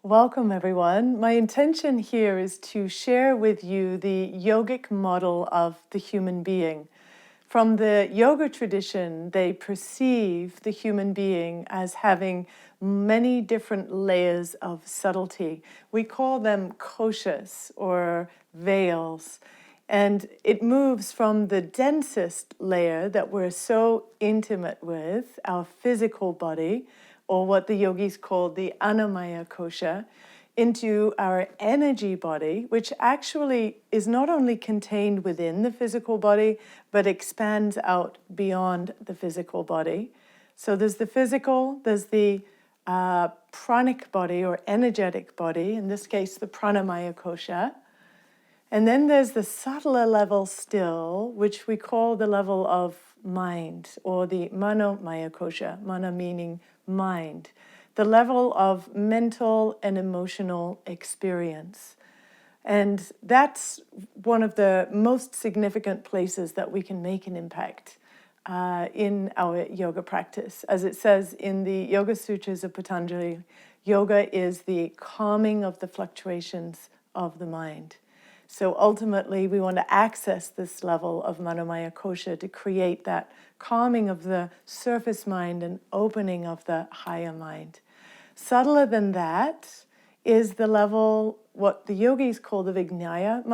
Welcome, everyone. My intention here is to share with you the yogic model of the human being. From the yoga tradition, they perceive the human being as having many different layers of subtlety. We call them koshas or veils. And it moves from the densest layer that we're so intimate with, our physical body, or what the yogis call the Annamaya kosha, into our energy body, which actually is not only contained within the physical body, but expands out beyond the physical body. So there's the physical, there's the pranic body or energetic body, in this case the pranamaya kosha. And then there's the subtler level still, which we call the level of mind, or the manomaya kosha, mana meaning mind, the level of mental and emotional experience. And that's one of the most significant places that we can make an impact in our yoga practice. As it says in the Yoga Sutras of Patanjali, yoga is the calming of the fluctuations of the mind. So ultimately, we want to access this level of Manomaya Kosha to create that calming of the surface mind and opening of the higher mind. Subtler than that is the level, what the yogis call the Vijnaya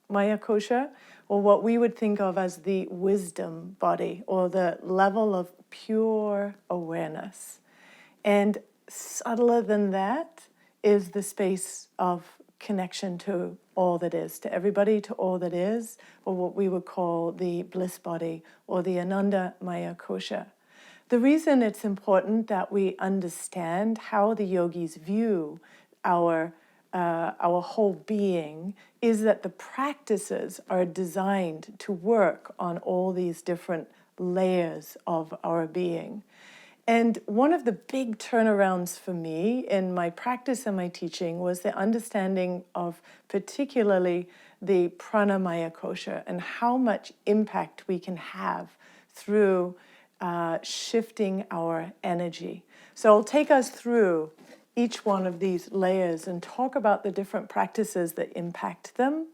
Maya Kosha, or what we would think of as the wisdom body, or the level of pure awareness. And subtler than that is the space of connection to all that is, to everybody, to all that is, or what we would call the bliss body, or the Ananda Maya Kosha. The reason it's important that we understand how the yogis view our whole being is that the practices are designed to work on all these different layers of our being. And one of the big turnarounds for me in my practice and my teaching was the understanding of particularly the pranamaya kosha and how much impact we can have through shifting our energy. So I'll take us through each one of these layers and talk about the different practices that impact them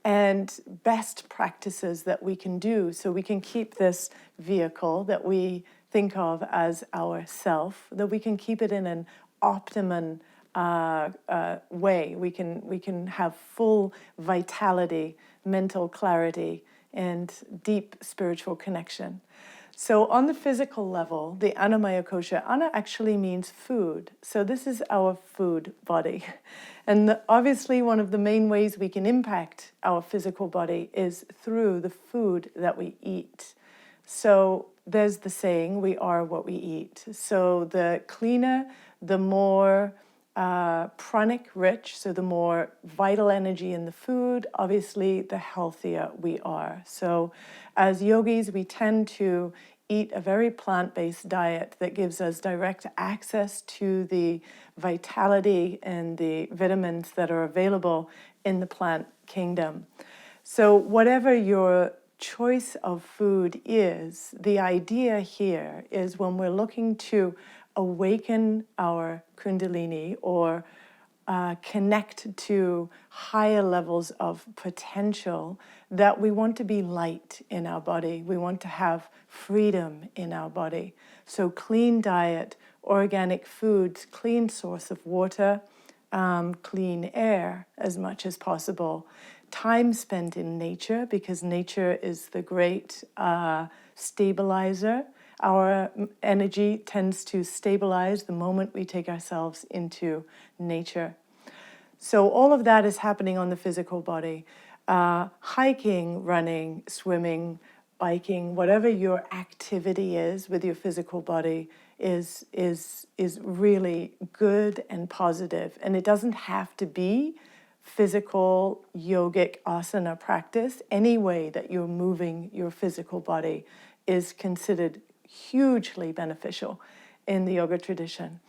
and best practices that we can do so we can keep this vehicle that we think of as our self, that we can keep it in an optimum way. We can have full vitality, mental clarity, and deep spiritual connection. So on the physical level, the Annamaya Kosha, Anna actually means food. So this is our food body. And obviously one of the main ways we can impact our physical body is through the food that we eat. So there's the saying, we are what we eat. So the cleaner, the more pranic rich, so the more vital energy in the food, obviously the healthier we are. So as yogis, we tend to eat a very plant-based diet that gives us direct access to the vitality and the vitamins that are available in the plant kingdom. So whatever your choice of food is, the idea here is when we're looking to awaken our Kundalini or connect to higher levels of potential, that we want to be light in our body. We want to have freedom in our body. So clean diet, organic foods, clean source of water, clean air as much as possible. Time spent in nature, because nature is the great stabilizer. Our energy tends to stabilize the moment we take ourselves into nature. So all of that is happening on the physical body. Hiking, running, swimming, biking, whatever your activity is with your physical body is really good and positive. And it doesn't have to be physical yogic asana practice. Any way that you're moving your physical body is considered hugely beneficial in the yoga tradition.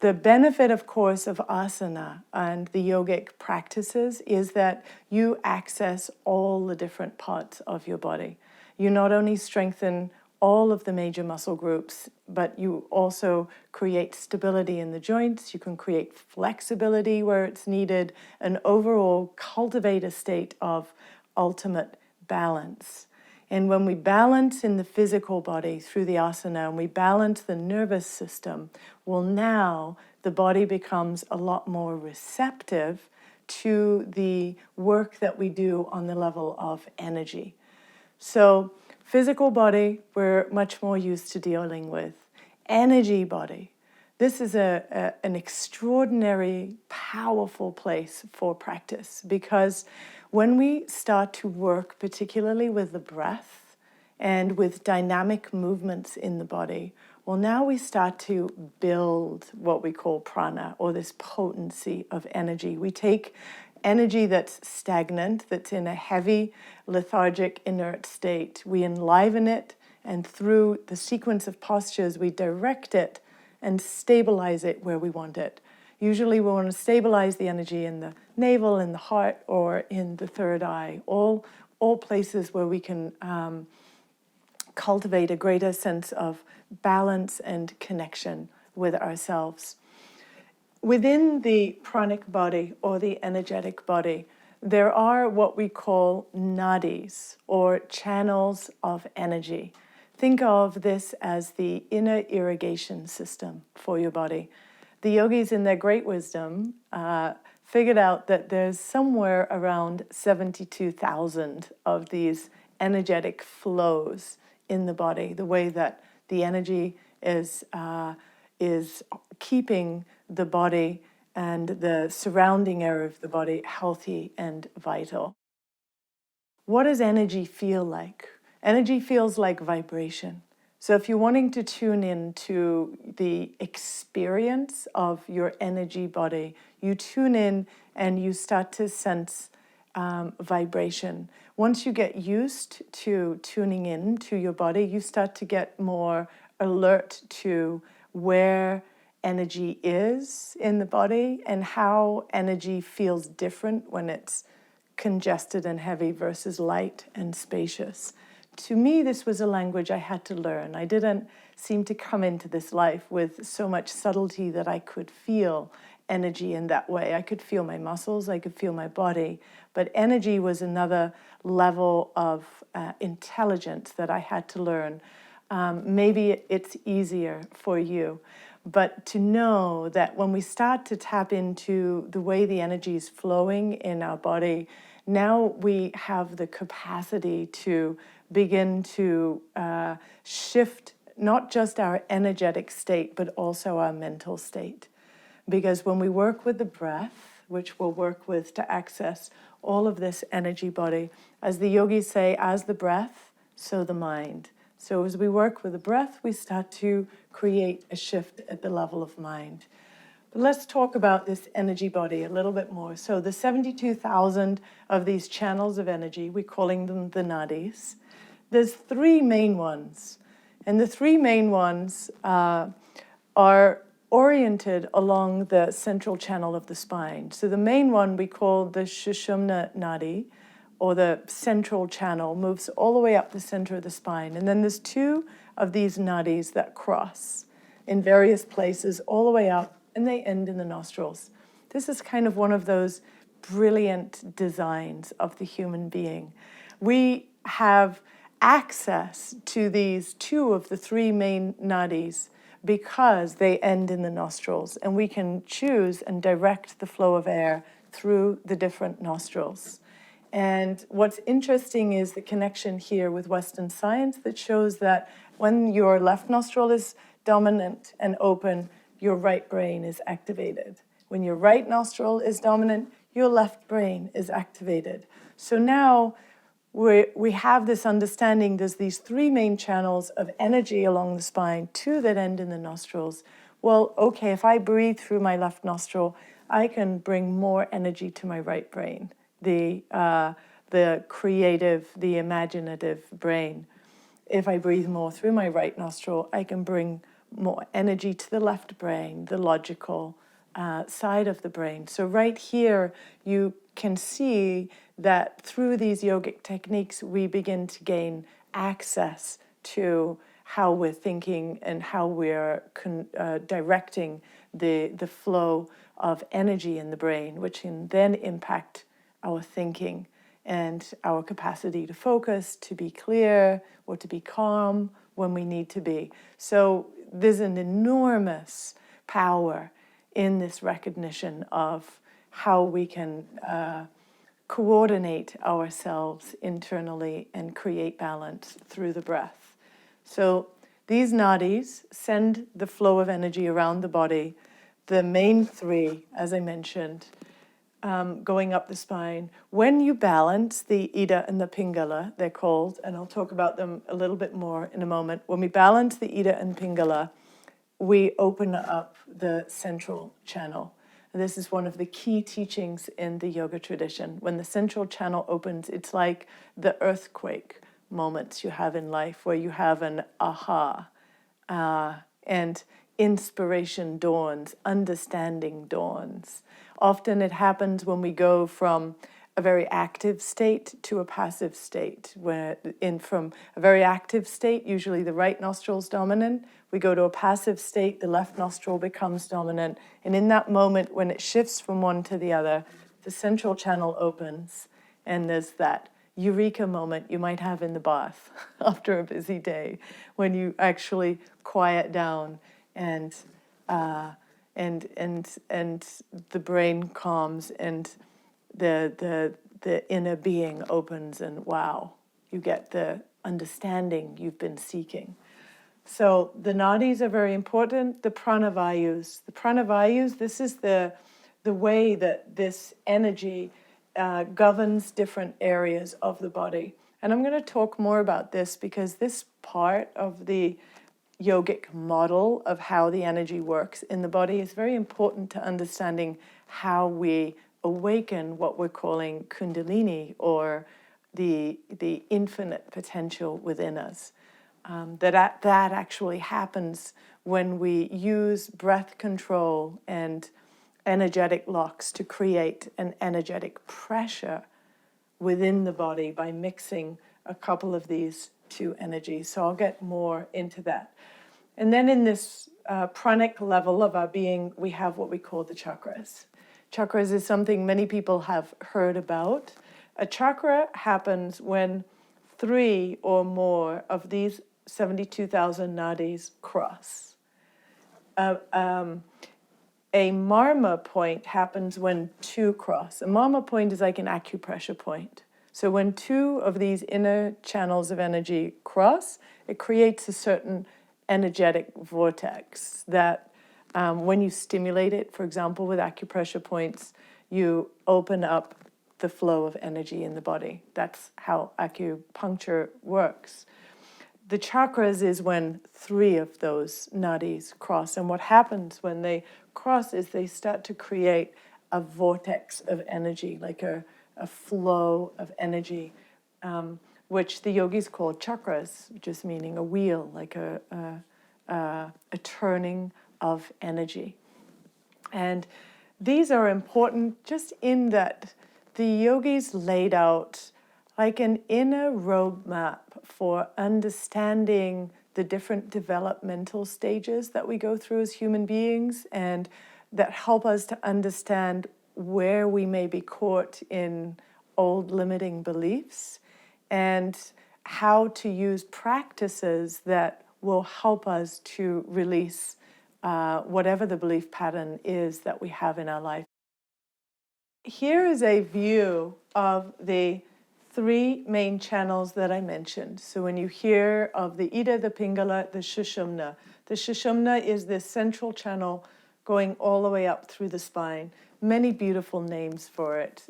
The benefit, of course, of asana and the yogic practices is that you access all the different parts of your body. You not only strengthen all of the major muscle groups, but you also create stability in the joints. You can create flexibility where it's needed, and overall cultivate a state of ultimate balance. And when we balance in the physical body through the asana and we balance the nervous system, well, now the body becomes a lot more receptive to the work that we do on the level of energy. So physical body, we're much more used to dealing with. Energy body, this is an extraordinary, powerful place for practice, because when we start to work particularly with the breath and with dynamic movements in the body, well, now we start to build what we call prana, or this potency of energy. We take energy that's stagnant, that's in a heavy, lethargic, inert state. We enliven it, and through the sequence of postures, we direct it and stabilize it where we want it. Usually we want to stabilize the energy in the navel, in the heart, or in the third eye, all places where we can cultivate a greater sense of balance and connection with ourselves. Within the pranic body, or the energetic body, there are what we call nadis, or channels of energy. Think of this as the inner irrigation system for your body. The yogis, in their great wisdom, figured out that there's somewhere around 72,000 of these energetic flows in the body, the way that the energy is keeping the body and the surrounding area of the body healthy and vital. What does energy feel like? Energy feels like vibration. So if you're wanting to tune in to the experience of your energy body, you tune in and you start to sense vibration. Once you get used to tuning in to your body, you start to get more alert to where energy is in the body and how energy feels different when it's congested and heavy versus light and spacious. To me, this was a language I had to learn. I didn't seem to come into this life with so much subtlety that I could feel energy in that way. I could feel my muscles, I could feel my body, but energy was another level of intelligence that I had to learn. Maybe it's easier for you, but to know that when we start to tap into the way the energy is flowing in our body, now we have the capacity to begin to shift not just our energetic state, but also our mental state. Because when we work with the breath, which we'll work with to access all of this energy body, as the yogis say, as the breath, so the mind. So as we work with the breath, we start to create a shift at the level of mind. But let's talk about this energy body a little bit more. So the 72,000 of these channels of energy, we're calling them the nadis. There's three main ones. And the three main ones are oriented along the central channel of the spine. So the main one we call the Sushumna Nadi, or the central channel, moves all the way up the center of the spine. And then there's two of these nadis that cross in various places all the way up, and they end in the nostrils. This is kind of one of those brilliant designs of the human being. We have access to these two of the three main nadis because they end in the nostrils, and we can choose and direct the flow of air through the different nostrils. And what's interesting is the connection here with Western science that shows that when your left nostril is dominant and open, your right brain is activated. When your right nostril is dominant, your left brain is activated. So now we have this understanding there's these three main channels of energy along the spine, two that end in the nostrils. Well, okay, if I breathe through my left nostril, I can bring more energy to my right brain, the creative, the imaginative brain. If I breathe more through my right nostril, I can bring more energy to the left brain, the logical side of the brain. So right here, you can see that through these yogic techniques, we begin to gain access to how we're thinking and how we're directing the flow of energy in the brain, which can then impact our thinking and our capacity to focus, to be clear, or to be calm when we need to be. So there's an enormous power in this recognition of how we can coordinate ourselves internally and create balance through the breath. So these nadis send the flow of energy around the body. The main three, as I mentioned, going up the spine. When you balance the Ida and the Pingala, they're called, and I'll talk about them a little bit more in a moment. When we balance the Ida and Pingala, we open up the central channel. And this is one of the key teachings in the yoga tradition. When the central channel opens, it's like the earthquake moments you have in life where you have an aha and inspiration dawns, understanding dawns. Often it happens when we go from a very active state to a passive state. From a very active state, usually the right nostril is dominant. We go to a passive state, the left nostril becomes dominant. And in that moment, when it shifts from one to the other, the central channel opens, and there's that eureka moment you might have in the bath after a busy day, when you actually quiet down and the brain calms and the inner being opens, and wow, you get the understanding you've been seeking. So the nadis are very important. The pranavayus. The pranavayus, this is the way that this energy governs different areas of the body. And I'm going to talk more about this because this part of the yogic model of how the energy works in the body is very important to understanding how we awaken what we're calling Kundalini, or the infinite potential within us. That actually happens when we use breath control and energetic locks to create an energetic pressure within the body by mixing a couple of these two energies. So I'll get more into that. And then in this pranic level of our being, we have what we call the chakras. Chakras is something many people have heard about. A chakra happens when 3 or more of these 72,000 nadis cross. A marma point happens when 2 cross. A marma point is like an acupressure point. So when 2 of these inner channels of energy cross, it creates a certain energetic vortex that when you stimulate it, for example, with acupressure points, you open up the flow of energy in the body. That's how acupuncture works. The chakras is when 3 of those nadis cross. And what happens when they cross is they start to create a vortex of energy, like a flow of energy, which the yogis call chakras, just meaning a wheel, like a turning of energy. And these are important just in that the yogis laid out like an inner roadmap for understanding the different developmental stages that we go through as human beings, and that help us to understand where we may be caught in old limiting beliefs, and how to use practices that will help us to release whatever the belief pattern is that we have in our life. Here is a view of the 3 main channels that I mentioned. So when you hear of the Ida, the Pingala, the Sushumna is this central channel going all the way up through the spine. Many beautiful names for it,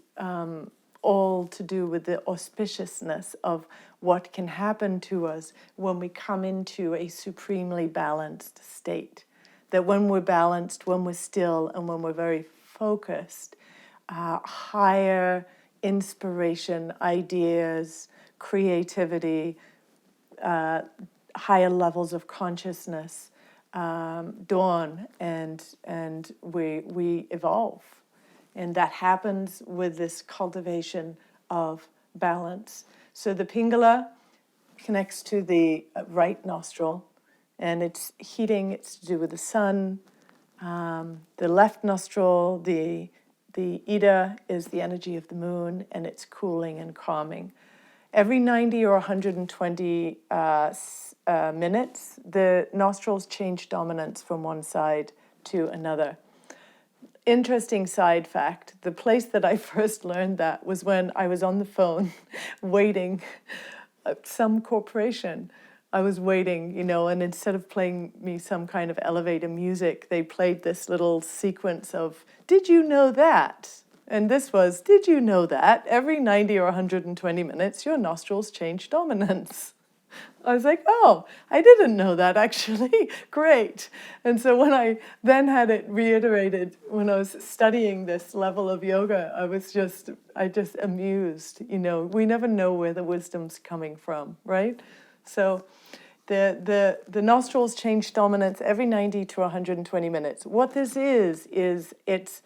all to do with the auspiciousness of what can happen to us when we come into a supremely balanced state. That when we're balanced, when we're still, and when we're very focused, higher inspiration, ideas, creativity, higher levels of consciousness dawn, and we evolve. And that happens with this cultivation of balance. So the Pingala connects to the right nostril. And it's heating, it's to do with the sun. The left nostril, the Ida is the energy of the moon, and it's cooling and calming. Every 90 or 120 minutes, the nostrils change dominance from one side to another. Interesting side fact, the place that I first learned that was when I was on the phone waiting at some corporation. I was waiting, you know, and instead of playing me some kind of elevator music, they played this little sequence of, did you know that? And this was, did you know that every 90 or 120 minutes, your nostrils change dominance? I was like, oh, I didn't know that actually. Great. And so when I then had it reiterated when I was studying this level of yoga, I just amused, you know, we never know where the wisdom's coming from, right? So the nostrils change dominance every 90 to 120 minutes. What this is it's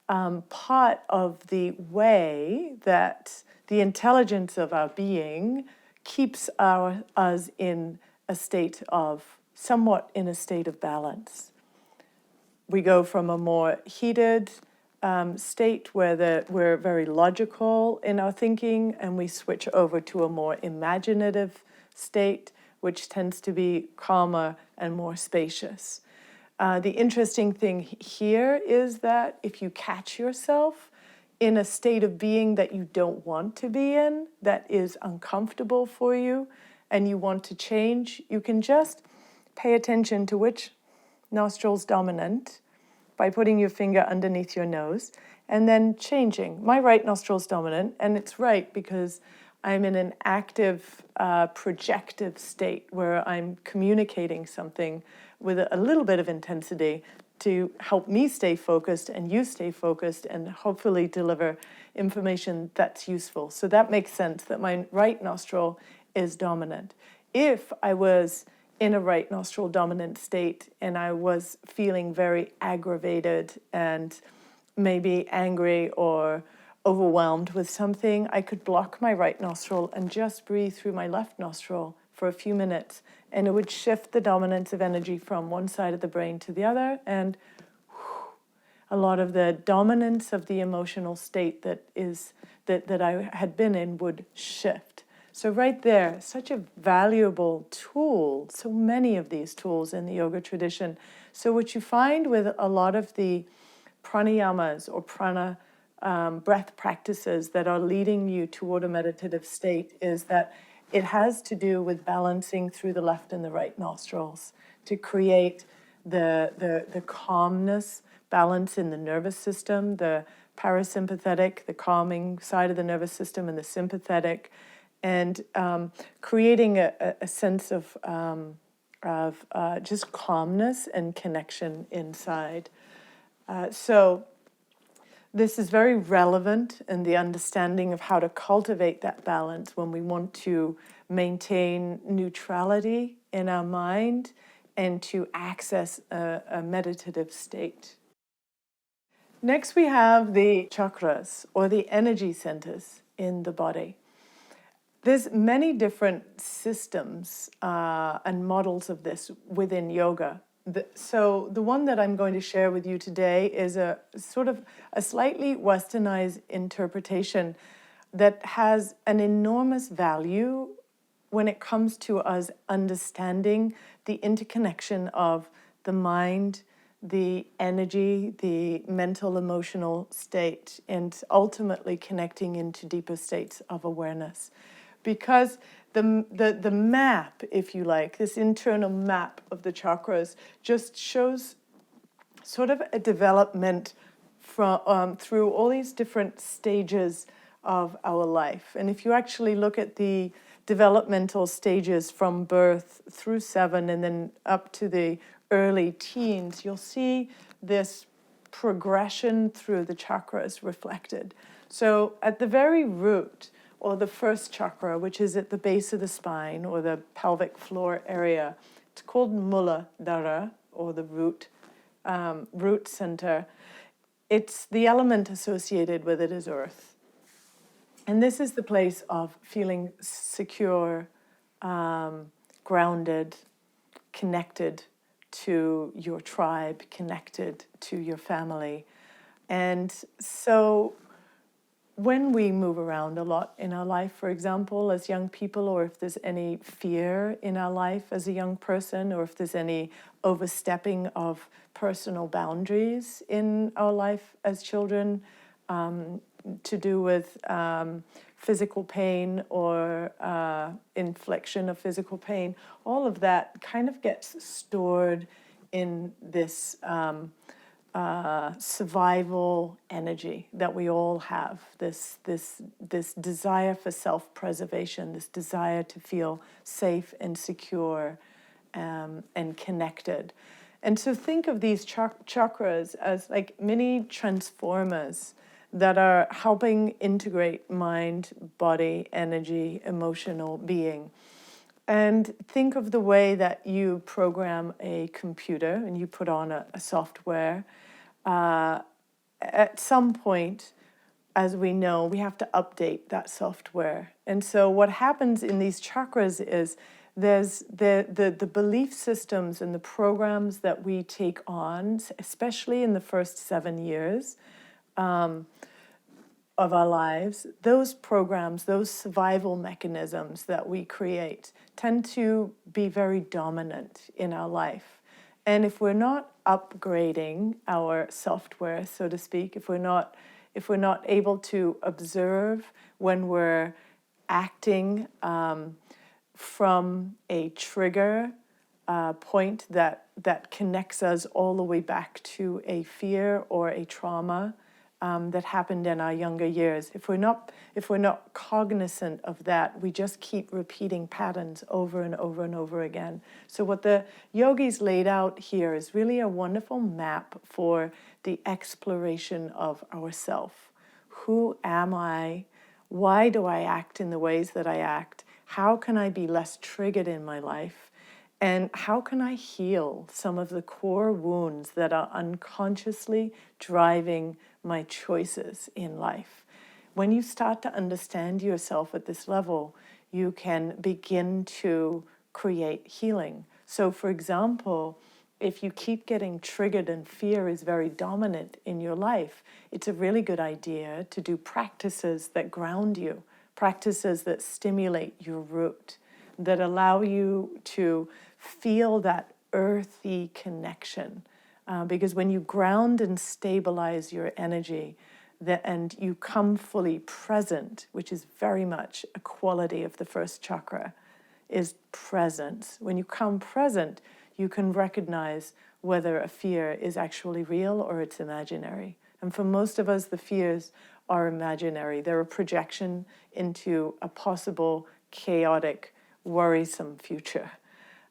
part of the way that the intelligence of our being keeps us in a state of, somewhat in a state of balance. We go from a more heated state where we're very logical in our thinking, and we switch over to a more imaginative state, which tends to be calmer and more spacious. The interesting thing here is that if you catch yourself in a state of being that you don't want to be in, that is uncomfortable for you, and you want to change, you can just pay attention to which nostril's dominant by putting your finger underneath your nose and then changing. My right nostril's dominant, and it's right because I'm in an active, projective state where I'm communicating something with a little bit of intensity to help me stay focused and you stay focused and hopefully deliver information that's useful. So that makes sense that my right nostril is dominant. If I was in a right nostril dominant state and I was feeling very aggravated and maybe angry or overwhelmed with something, I could block my right nostril and just breathe through my left nostril for a few minutes, and it would shift the dominance of energy from one side of the brain to the other, and a lot of the dominance of the emotional state that I had been in would shift. So right there, such a valuable tool, so many of these tools in the yoga tradition. So what you find with a lot of the pranayamas or prana breath practices that are leading you toward a meditative state is that it has to do with balancing through the left and the right nostrils to create the calmness, balance in the nervous system, the parasympathetic, the calming side of the nervous system, and the sympathetic, and creating a sense of just calmness and connection inside. So this is very relevant in the understanding of how to cultivate that balance when we want to maintain neutrality in our mind and to access a meditative state. Next, we have the chakras, or the energy centers in the body. There's many different systems and models of this within yoga. So the one that I'm going to share with you today is a sort of a slightly westernized interpretation that has an enormous value when it comes to us understanding the interconnection of the mind, the energy, the mental, emotional state, and ultimately connecting into deeper states of awareness. Because the map, if you like, this internal map of the chakras just shows sort of a development from through all these different stages of our life. And if you actually look at the developmental stages from birth through 7 and then up to the early teens, you'll see this progression through the chakras reflected. So at the very root, or the first chakra, which is at the base of the spine or the pelvic floor area, it's called Muladhara, or the root center. It's the element associated with it is earth. And this is the place of feeling secure, grounded, connected to your tribe, connected to your family. And so when we move around a lot in our life, for example, as young people, or if there's any fear in our life as a young person, or if there's any overstepping of personal boundaries in our life as children, to do with physical pain or infliction of physical pain, all of that kind of gets stored in this survival energy that we all have, this desire for self-preservation, this desire to feel safe and secure and connected. And so think of these chakras as like mini transformers that are helping integrate mind, body, energy, emotional being. And think of the way that you program a computer and you put on a software. At some point, as we know, we have to update that software. And so what happens in these chakras is there's the belief systems and the programs that we take on, especially in the first 7 years of our lives, those programs, those survival mechanisms that we create tend to be very dominant in our life. And if we're not upgrading our software, so to speak, if we're not able to observe when we're acting from a trigger point that connects us all the way back to a fear or a trauma that happened in our younger years. If we're not cognizant of that, we just keep repeating patterns over and over and over again. So what the yogis laid out here is really a wonderful map for the exploration of ourself. Who am I? Why do I act in the ways that I act? How can I be less triggered in my life? And how can I heal some of the core wounds that are unconsciously driving my choices in life? When you start to understand yourself at this level, you can begin to create healing. So, for example, if you keep getting triggered and fear is very dominant in your life, it's a really good idea to do practices that ground you, practices that stimulate your root, that allow you to feel that earthy connection. Because when you ground and stabilize your energy, and you come fully present, which is very much a quality of the first chakra, is presence. When you come present, you can recognize whether a fear is actually real or it's imaginary. And for most of us, the fears are imaginary. They're a projection into a possible chaotic, worrisome future,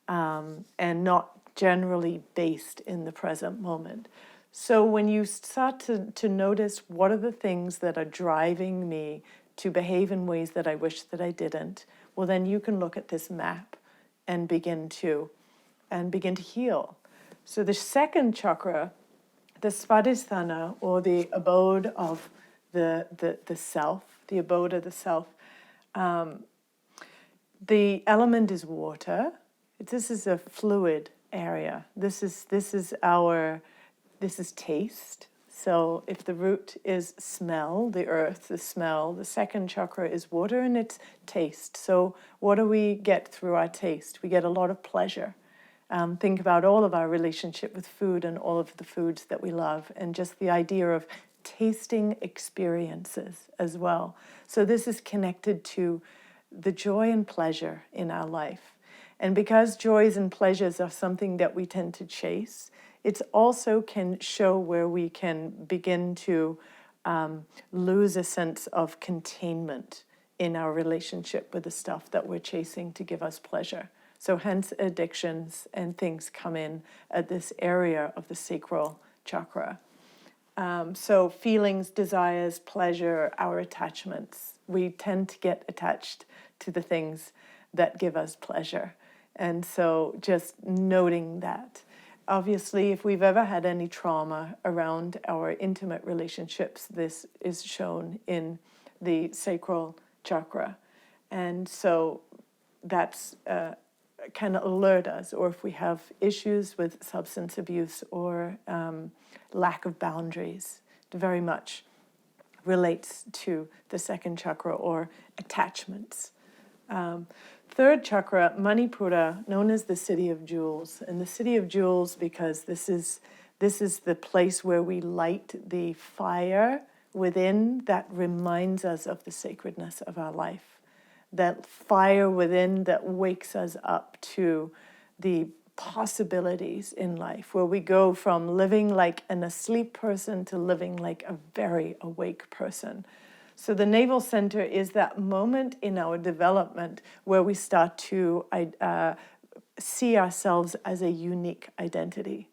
and not generally based in the present moment. So when you start to notice what are the things that are driving me to behave in ways that I wish that I didn't, well, then you can look at this map and begin to heal. So the second chakra, the Svadhisthana, or the abode of the self, the abode of the self, the element is water. This is a fluid area. This is taste. So if the root is smell, the earth, the smell, the second chakra is water and it's taste. So what do we get through our taste? We get a lot of pleasure. Think about all of our relationship with food and all of the foods that we love, and just the idea of tasting experiences as well. So this is connected to the joy and pleasure in our life. And because joys and pleasures are something that we tend to chase, it also can show where we can begin to lose a sense of containment in our relationship with the stuff that we're chasing to give us pleasure. So hence addictions and things come in at this area of the sacral chakra. So feelings, desires, pleasure, our attachments. We tend to get attached to the things that give us pleasure. And so just noting that. Obviously, if we've ever had any trauma around our intimate relationships, this is shown in the sacral chakra. And so that's can alert us, or if we have issues with substance abuse or lack of boundaries. It very much relates to the second chakra, or attachments. Third chakra, Manipura, known as the City of Jewels. And the City of Jewels because this is the place where we light the fire within that reminds us of the sacredness of our life. That fire within that wakes us up to the possibilities in life, where we go from living like an asleep person to living like a very awake person. So the navel center is that moment in our development where we start to see ourselves as a unique identity.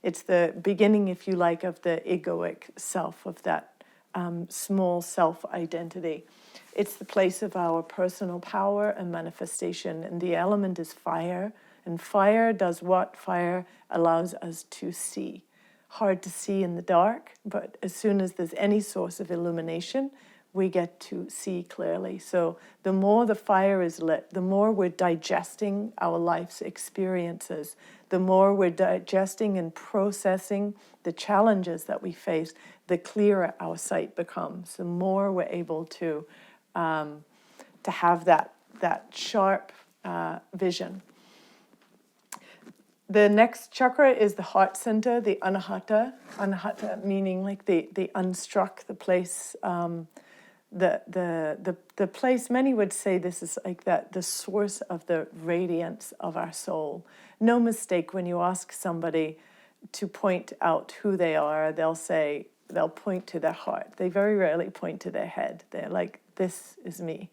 It's the beginning, if you like, of the egoic self, of that small self-identity. It's the place of our personal power and manifestation, and the element is fire. And fire does what? Fire allows us to see. Hard to see in the dark, but as soon as there's any source of illumination, we get to see clearly. So the more the fire is lit, the more we're digesting our life's experiences, the more we're digesting and processing the challenges that we face, the clearer our sight becomes, the more we're able to have that sharp vision. The next chakra is the heart center, the anahata. Anahata meaning like the unstruck, the place, the place. Many would say this is like that, the source of the radiance of our soul. No mistake when you ask somebody to point out who they are, they'll point to their heart. They very rarely point to their head. They're like, this is me.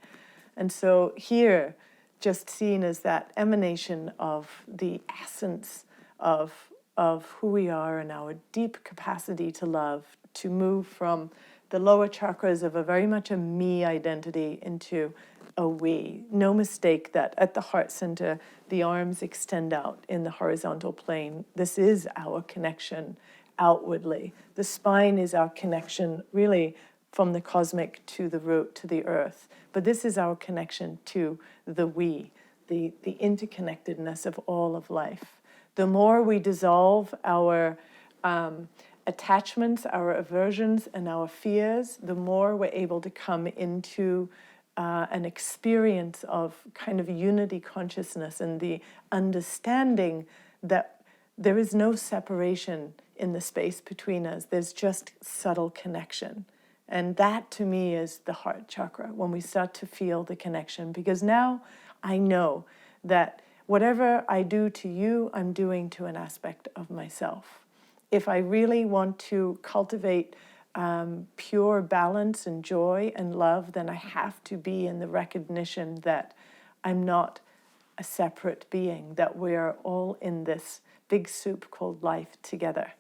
And so here, just seen as that emanation of the essence of who we are and our deep capacity to love, to move from the lower chakras of a very much a me identity into a we. No mistake that at the heart center, the arms extend out in the horizontal plane. This is our connection outwardly. The spine is our connection really from the cosmic to the root, to the earth. But this is our connection to the we, the interconnectedness of all of life. The more we dissolve our attachments, our aversions, and our fears, the more we're able to come into an experience of kind of unity consciousness and the understanding that there is no separation in the space between us. There's just subtle connection. And that to me is the heart chakra, when we start to feel the connection. Because now I know that whatever I do to you, I'm doing to an aspect of myself. If I really want to cultivate pure balance and joy and love, then I have to be in the recognition that I'm not a separate being, that we're all in this big soup called life together.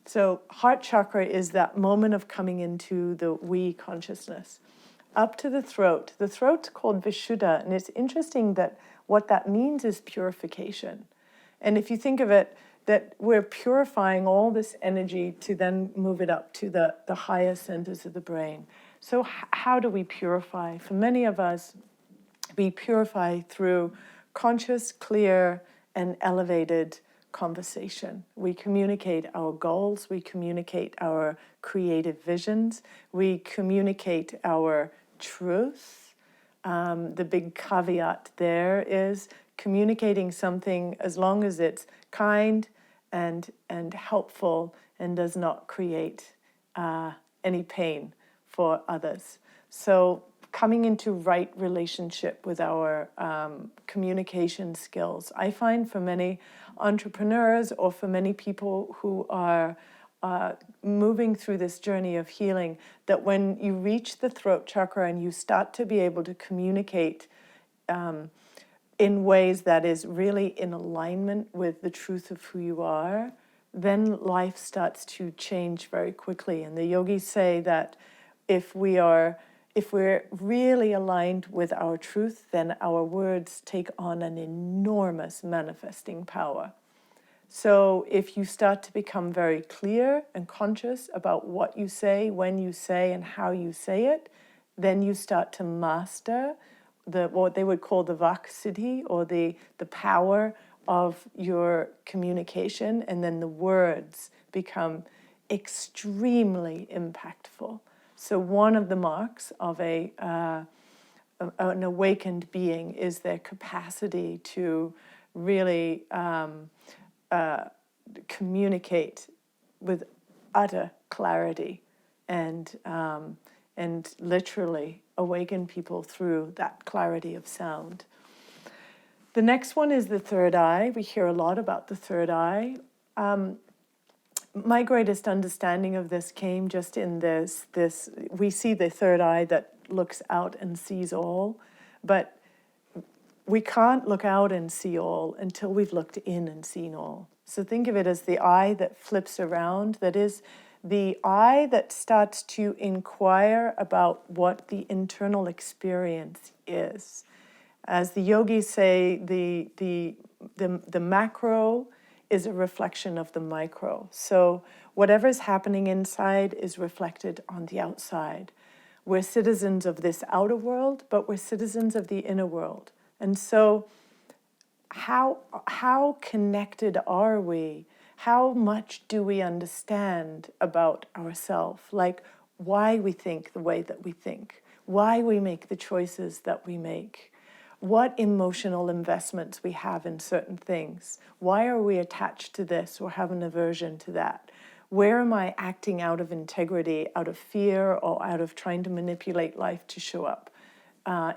So heart chakra is that moment of coming into the we consciousness. Up to the throat. The throat's called Vishuddha, and it's interesting that what that means is purification. And if you think of it, that we're purifying all this energy to then move it up to the higher centers of the brain. So how do we purify? For many of us, we purify through conscious, clear, and elevated conversation. We communicate our goals, we communicate our creative visions, we communicate our truth. The big caveat there is communicating something as long as it's kind and helpful and does not create any pain for others. So coming into right relationship with our communication skills. I find for many entrepreneurs or for many people who are moving through this journey of healing, that when you reach the throat chakra and you start to be able to communicate in ways that is really in alignment with the truth of who you are, then life starts to change very quickly. And the yogis say that if we're really aligned with our truth, then our words take on an enormous manifesting power. So if you start to become very clear and conscious about what you say, when you say, and how you say it, then you start to master what they would call the Vak Siddhi, or the power of your communication, and then the words become extremely impactful. So one of the marks of an awakened being is their capacity to really communicate with utter clarity and literally awaken people through that clarity of sound. The next one is the third eye. We hear a lot about the third eye. My greatest understanding of this came just in this we see the third eye that looks out and sees all, but we can't look out and see all until we've looked in and seen all. So think of it as the eye that flips around, that is the eye that starts to inquire about what the internal experience is. As the yogis say, the macro is a reflection of the micro. So whatever's happening inside is reflected on the outside. We're citizens of this outer world, but we're citizens of the inner world. And so how connected are we? How much do we understand about ourselves? Like why we think the way that we think, why we make the choices that we make, what emotional investments we have in certain things. Why are we attached to this or have an aversion to that? Where am I acting out of integrity, out of fear, or out of trying to manipulate life to show up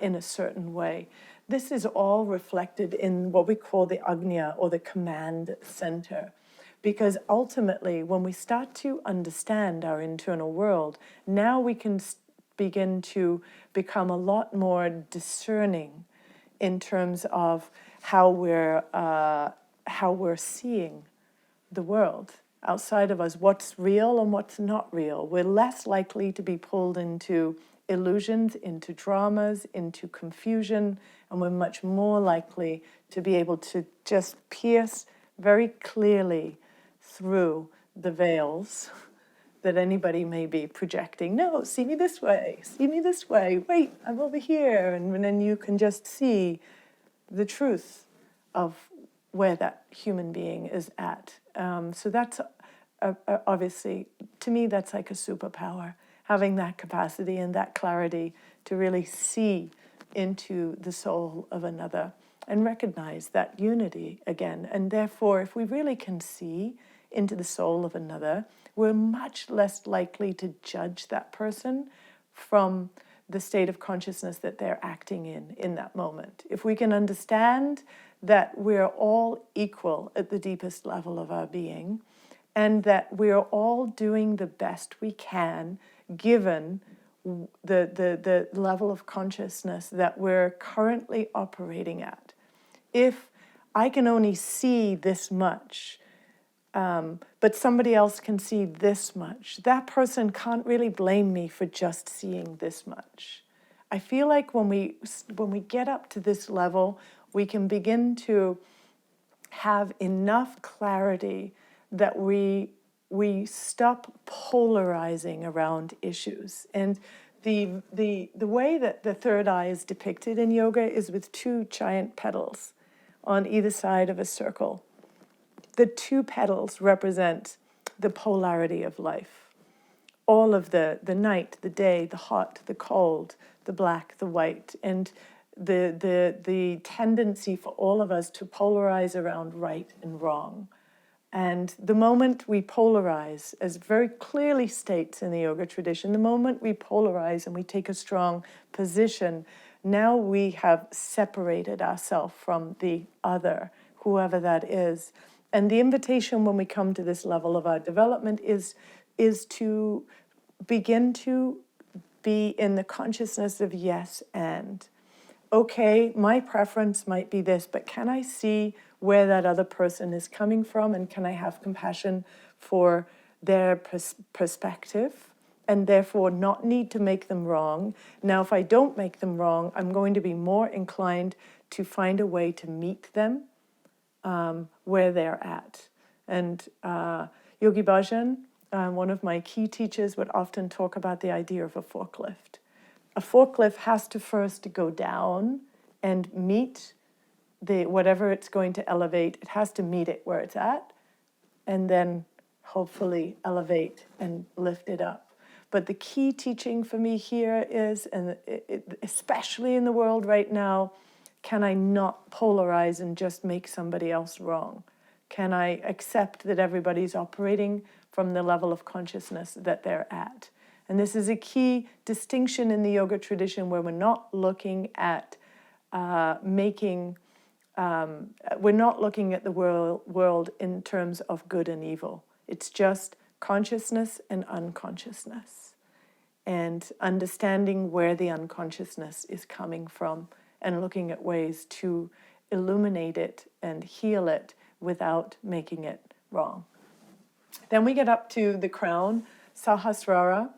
in a certain way? This is all reflected in what we call the Agnya, or the command center. Because ultimately, when we start to understand our internal world, now we can begin to become a lot more discerning in terms of how we're seeing the world outside of us, what's real and what's not real. We're less likely to be pulled into illusions, into dramas, into confusion, and we're much more likely to be able to just pierce very clearly through the veils that anybody may be projecting. No, see me this way, wait, I'm over here. And then you can just see the truth of where that human being is at. So that's obviously, to me, that's like a superpower, having that capacity and that clarity to really see into the soul of another and recognize that unity again. And therefore, if we really can see into the soul of another, we're much less likely to judge that person from the state of consciousness that they're acting in that moment. If we can understand that we're all equal at the deepest level of our being, and that we're all doing the best we can given the level of consciousness that we're currently operating at. If I can only see this much, but somebody else can see this much, that person can't really blame me for just seeing this much. I feel like when we get up to this level, we can begin to have enough clarity that we stop polarizing around issues. And the way that the third eye is depicted in yoga is with two giant petals on either side of a circle. The two petals represent the polarity of life. All of the night, the day, the hot, the cold, the black, the white, and the tendency for all of us to polarize around right and wrong. And the moment we polarize, as very clearly states in the yoga tradition, the moment we polarize and we take a strong position, now we have separated ourselves from the other, whoever that is. And the invitation when we come to this level of our development is to begin to be in the consciousness of yes and. Okay, my preference might be this, but can I see where that other person is coming from, and can I have compassion for their perspective and therefore not need to make them wrong? Now, if I don't make them wrong, I'm going to be more inclined to find a way to meet them where they're at. And Yogi Bhajan, one of my key teachers, would often talk about the idea of a forklift. a forklift has to first go down and meet the whatever it's going to elevate. It has to meet it where it's at, and then hopefully elevate and lift it up. But the key teaching for me here is, and especially in the world right now, can I not polarize and just make somebody else wrong? Can I accept that everybody's operating from the level of consciousness that they're at? And this is a key distinction in the yoga tradition, where we're not looking at we're not looking at the world in terms of good and evil. It's just consciousness and unconsciousness, and understanding where the unconsciousness is coming from, and looking at ways to illuminate it and heal it without making it wrong. Then we get up to the crown, Sahasrara,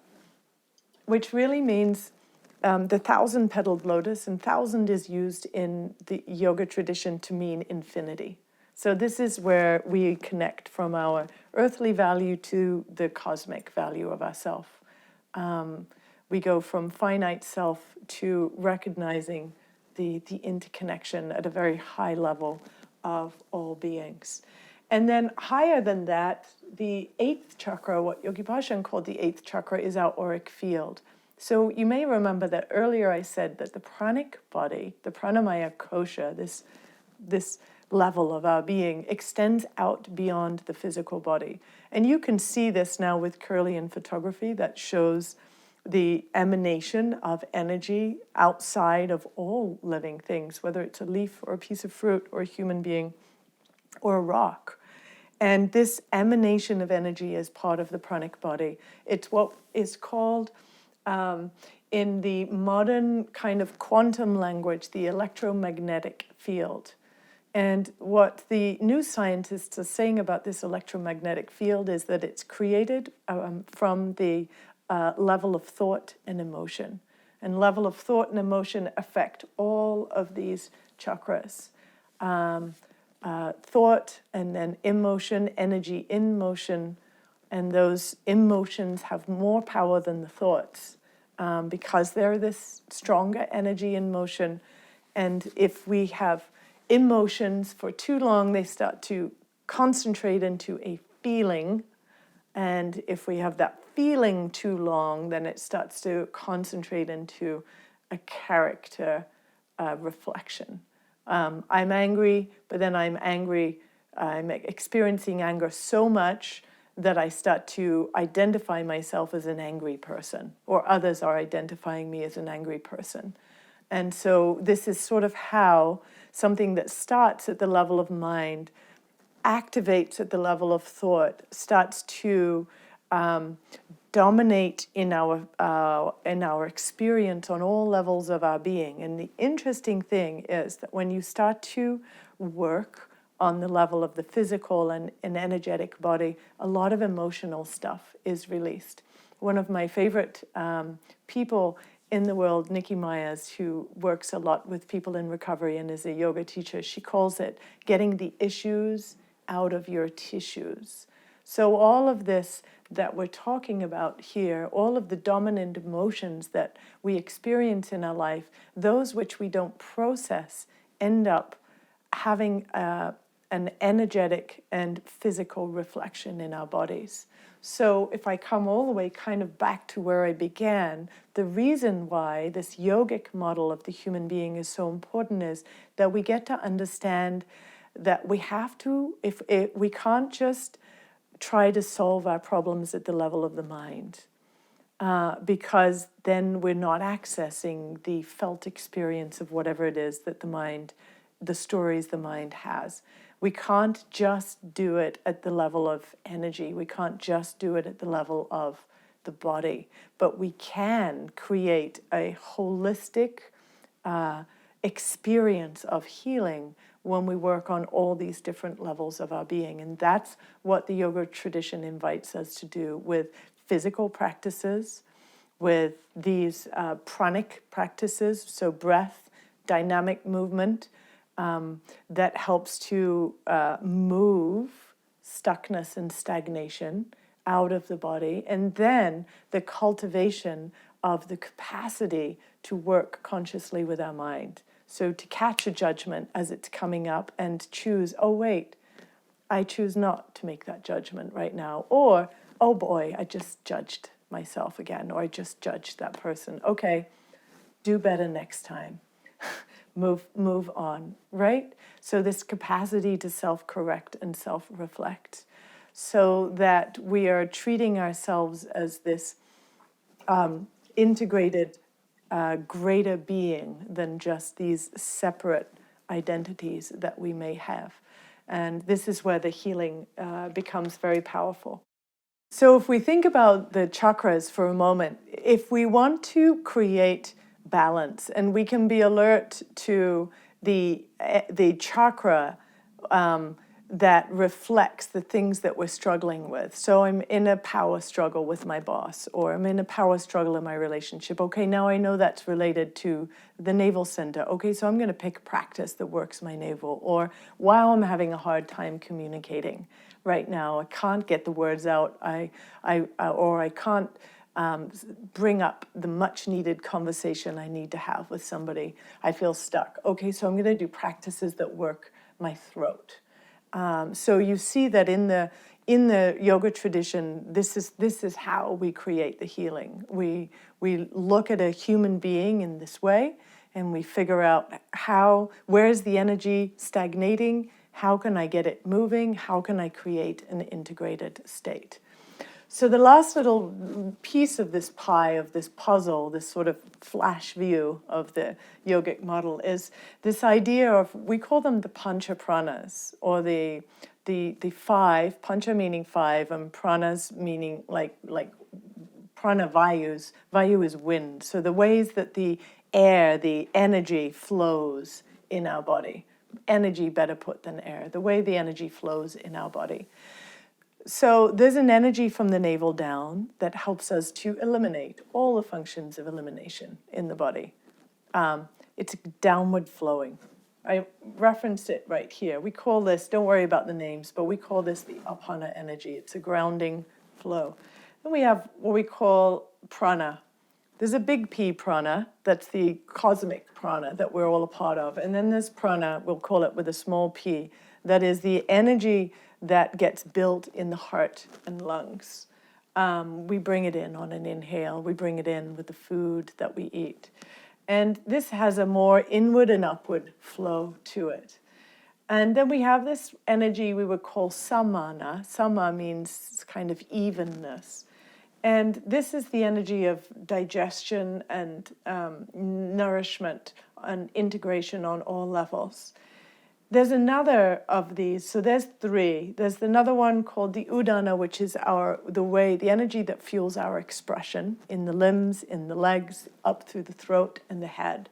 which really means the 1,000-petaled lotus, and 1,000 is used in the yoga tradition to mean infinity. So this is where we connect from our earthly value to the cosmic value of ourself. We go from finite self to recognizing the interconnection at a very high level of all beings. And then higher than that, the 8th chakra, what Yogi Bhajan called the 8th chakra, is our auric field. So you may remember that earlier I said that the pranic body, the pranamaya kosha, this level of our being, extends out beyond the physical body. And you can see this now with Kirlian photography that shows the emanation of energy outside of all living things, whether it's a leaf or a piece of fruit or a human being or a rock. And this emanation of energy is part of the pranic body. It's what is called, in the modern kind of quantum language, the electromagnetic field. And what the new scientists are saying about this electromagnetic field is that it's created from the level of thought and emotion. And level of thought and emotion affect all of these chakras. Thought, and then emotion, energy in motion, and those emotions have more power than the thoughts, because they're this stronger energy in motion. And if we have emotions for too long, they start to concentrate into a feeling. And if we have that feeling too long, then it starts to concentrate into a character reflection. I'm angry, but then I'm experiencing anger so much that I start to identify myself as an angry person, or others are identifying me as an angry person. And so this is sort of how something that starts at the level of mind activates at the level of thought, starts to dominate in our experience on all levels of our being. And the interesting thing is that when you start to work on the level of the physical and energetic body, a lot of emotional stuff is released. One of my favorite people in the world, Nikki Myers, who works a lot with people in recovery and is a yoga teacher, she calls it getting the issues out of your tissues. So all of this that we're talking about here, all of the dominant emotions that we experience in our life, those which we don't process, end up having an energetic and physical reflection in our bodies. So if I come all the way kind of back to where I began, the reason why this yogic model of the human being is so important is that we get to understand that we have to, we can't just try to solve our problems at the level of the mind, because then we're not accessing the felt experience of whatever it is that the stories the mind has. We can't just do it at the level of energy. We can't just do it at the level of the body, but we can create a holistic experience of healing when we work on all these different levels of our being. And that's what the yoga tradition invites us to do with physical practices, with these pranic practices, so breath, dynamic movement, that helps to move stuckness and stagnation out of the body, and then the cultivation of the capacity to work consciously with our mind. So to catch a judgment as it's coming up and choose, oh wait, I choose not to make that judgment right now. Or, oh boy, I just judged myself again, or I just judged that person. Okay, do better next time. move on, right? So this capacity to self-correct and self-reflect, so that we are treating ourselves as this integrated, greater being than just these separate identities that we may have. And this is where the healing becomes very powerful. So if we think about the chakras for a moment, if we want to create balance, and we can be alert to the chakra that reflects the things that we're struggling with. So I'm in a power struggle with my boss, or I'm in a power struggle in my relationship. Okay, now I know that's related to the navel center. Okay, so I'm going to pick a practice that works my navel. Or while I'm having a hard time communicating right now, I can't get the words out, or I can't bring up the much needed conversation I need to have with somebody. I feel stuck. Okay, so I'm going to do practices that work my throat. So you see that in the yoga tradition, this is how we create the healing. We look at a human being in this way, and we figure out where is the energy stagnating? How can I get it moving? How can I create an integrated state? So the last little piece of this pie, of this puzzle, this sort of flash view of the yogic model, is this idea of, we call them the pancha pranas, or the five, pancha meaning five, and pranas meaning like prana vayus. Vayu is wind. So the ways that the air, the energy flows in our body. Energy, better put than air. The way the energy flows in our body. So there's an energy from the navel down that helps us to eliminate all the functions of elimination in the body. It's downward flowing. I referenced it right here. We call this, don't worry about the names, but we call this the apana energy. It's a grounding flow. Then we have what we call prana. There's a big P prana, that's the cosmic prana that we're all a part of. And then there's prana, we'll call it with a small p, that is the energy that gets built in the heart and lungs. We bring it in on an inhale. We bring it in with the food that we eat. And this has a more inward and upward flow to it. And then we have this energy we would call samana. Sama means kind of evenness. And this is the energy of digestion and nourishment and integration on all levels. There's another of these, so there's three. There's another one called the udana, which is the energy that fuels our expression in the limbs, in the legs, up through the throat and the head.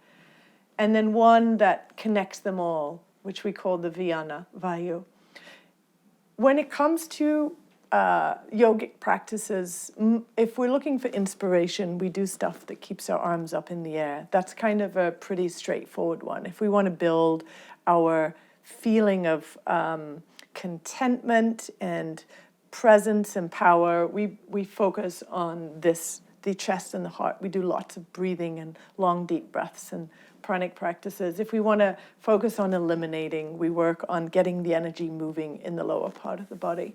And then one that connects them all, which we call the vyana, vayu. When it comes to yogic practices, if we're looking for inspiration, we do stuff that keeps our arms up in the air. That's kind of a pretty straightforward one. If we want to build our feeling of contentment and presence and power, we focus on this, the chest and the heart. We do lots of breathing and long, deep breaths and pranic practices. If we want to focus on eliminating, we work on getting the energy moving in the lower part of the body.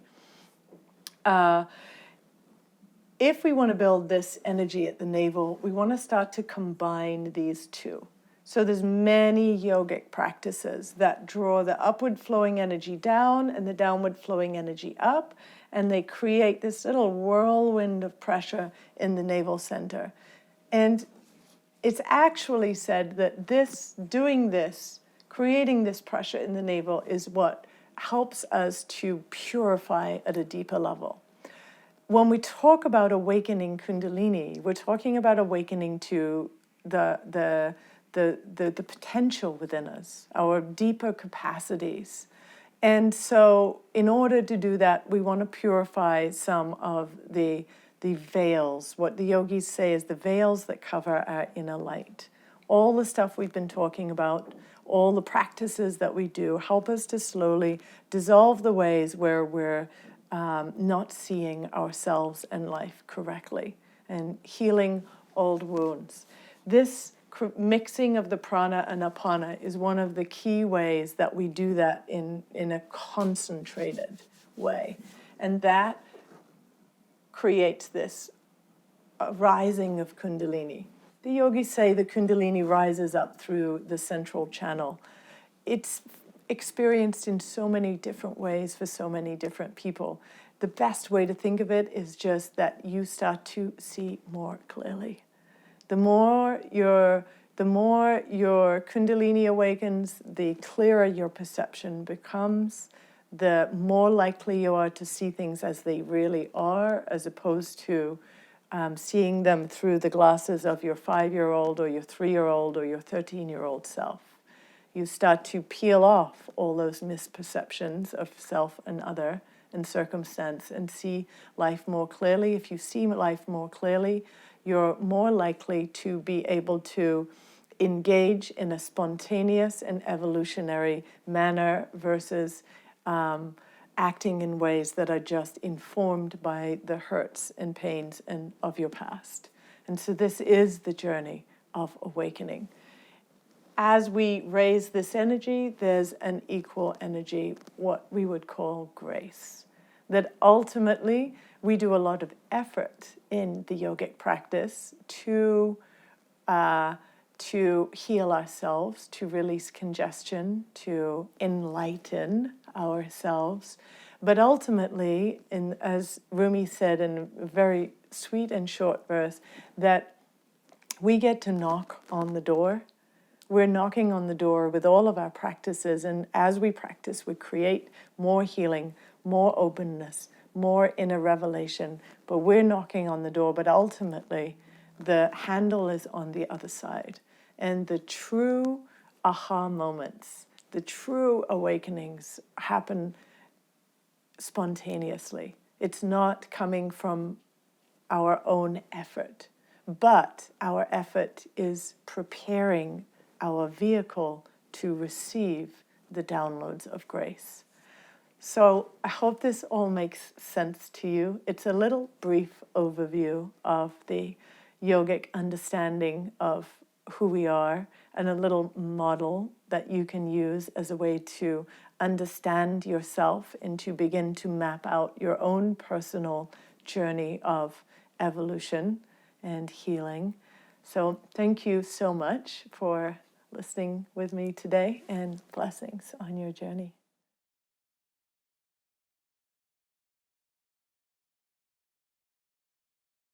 If we want to build this energy at the navel, we want to start to combine these two. So there's many yogic practices that draw the upward flowing energy down and the downward flowing energy up, and they create this little whirlwind of pressure in the navel center. And it's actually said that doing this, creating this pressure in the navel is what helps us to purify at a deeper level. When we talk about awakening Kundalini, we're talking about awakening to the potential within us, our deeper capacities. And so in order to do that, we want to purify some of the veils, what the yogis say is the veils that cover our inner light. All the stuff we've been talking about, all the practices that we do help us to slowly dissolve the ways where we're not seeing ourselves and life correctly, and healing old wounds. This mixing of the prana and apana is one of the key ways that we do that in a concentrated way. And that creates this rising of Kundalini. The yogis say the Kundalini rises up through the central channel. It's experienced in so many different ways for so many different people. The best way to think of it is just that you start to see more clearly. The more your Kundalini awakens, the clearer your perception becomes, the more likely you are to see things as they really are, as opposed to seeing them through the glasses of your 5-year-old or your 3-year-old or your 13-year-old self. You start to peel off all those misperceptions of self and other and circumstance and see life more clearly. If you see life more clearly, you're more likely to be able to engage in a spontaneous and evolutionary manner versus acting in ways that are just informed by the hurts and pains of your past. And so this is the journey of awakening. As we raise this energy, there's an equal energy, what we would call grace. That ultimately, we do a lot of effort in the yogic practice to heal ourselves, to release congestion, to enlighten ourselves. But ultimately, as Rumi said in a very sweet and short verse, that we get to knock on the door. We're knocking on the door with all of our practices, and as we practice, we create more healing, more openness, more inner revelation. But we're knocking on the door, but ultimately, the handle is on the other side. And the true aha moments, the true awakenings happen spontaneously. It's not coming from our own effort, but our effort is preparing our vehicle to receive the downloads of grace. So I hope this all makes sense to you. It's a little brief overview of the yogic understanding of who we are and a little model that you can use as a way to understand yourself and to begin to map out your own personal journey of evolution and healing. So thank you so much for listening with me today, and blessings on your journey.